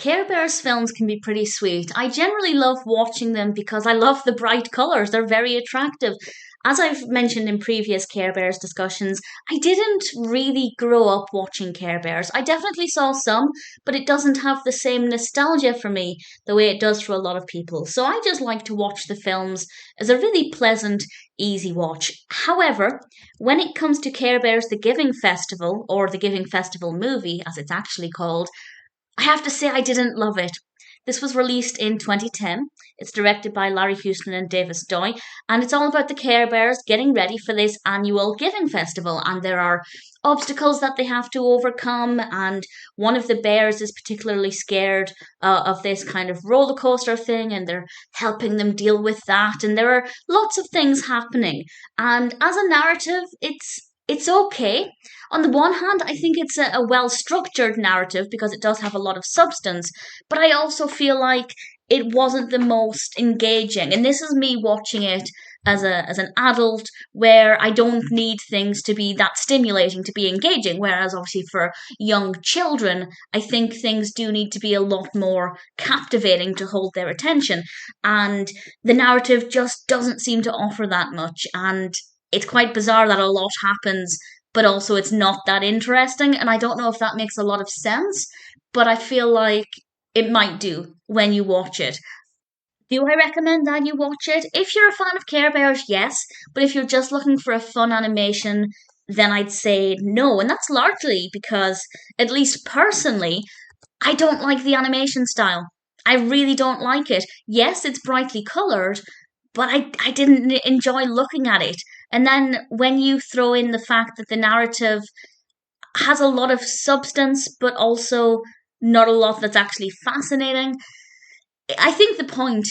Care Bears films can be pretty sweet. I generally love watching them because I love the bright colours. They're very attractive. As I've mentioned in previous Care Bears discussions, I didn't really grow up watching Care Bears. I definitely saw some, but it doesn't have the same nostalgia for me the way it does for a lot of people. So I just like to watch the films as a really pleasant, easy watch. However, when it comes to Care Bears The Giving Festival, or The Giving Festival movie, as it's actually called, I have to say I didn't love it. This was released in 2010. It's directed by Larry Houston and Davis Doy, and it's all about the Care Bears getting ready for this annual giving festival. And there are obstacles that they have to overcome, and one of the bears is particularly scared of this kind of roller coaster thing, and they're helping them deal with that. And there are lots of things happening. And as a narrative, it's okay. On the one hand, I think it's a well structured narrative because it does have a lot of substance, but I also feel like it wasn't the most engaging. And this is me watching it as an adult where I don't need things to be that stimulating to be engaging. Whereas obviously for young children, I think things do need to be a lot more captivating to hold their attention. And the narrative just doesn't seem to offer that much. And it's quite bizarre that a lot happens, but also it's not that interesting. And I don't know if that makes a lot of sense, but I feel like it might do when you watch it. Do I recommend that you watch it? If you're a fan of Care Bears, yes. But if you're just looking for a fun animation, then I'd say no. And that's largely because, at least personally, I don't like the animation style. I really don't like it. Yes, it's brightly coloured, but I didn't enjoy looking at it. And then when you throw in the fact that the narrative has a lot of substance, but also not a lot that's actually fascinating, I think the point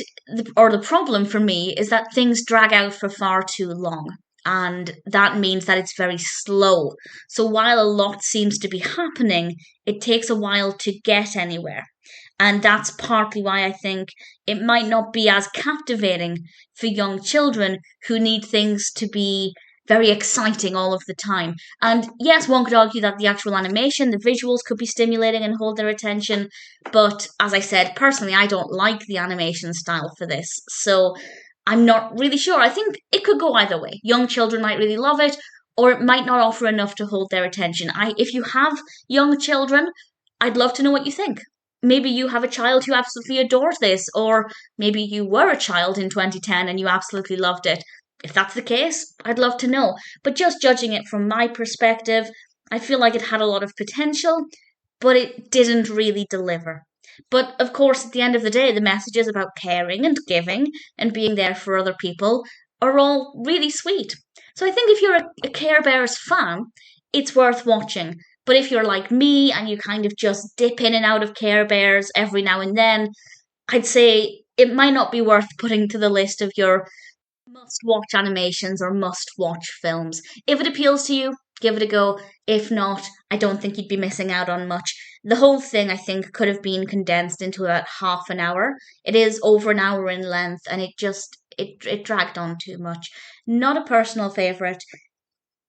or the problem for me is that things drag out for far too long. And that means that it's very slow. So while a lot seems to be happening, it takes a while to get anywhere. And that's partly why I think it might not be as captivating for young children who need things to be very exciting all of the time. And yes, one could argue that the actual animation, the visuals could be stimulating and hold their attention. But as I said, personally, I don't like the animation style for this. So I'm not really sure. I think it could go either way. Young children might really love it, or it might not offer enough to hold their attention. If you have young children, I'd love to know what you think. Maybe you have a child who absolutely adores this, or maybe you were a child in 2010 and you absolutely loved it. If that's the case, I'd love to know. But just judging it from my perspective, I feel like it had a lot of potential, but it didn't really deliver. But of course, at the end of the day, the messages about caring and giving and being there for other people are all really sweet. So I think if you're a Care Bears fan, it's worth watching. But if you're like me and you kind of just dip in and out of Care Bears every now and then, I'd say it might not be worth putting to the list of your must watch animations or must watch films. If it appeals to you, give it a go. If not, I don't think you'd be missing out on much. The whole thing, I think, could have been condensed into about half an hour. It is over an hour in length, and it dragged on too much. Not a personal favourite.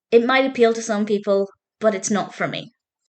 It might appeal to some people, but it's not for me.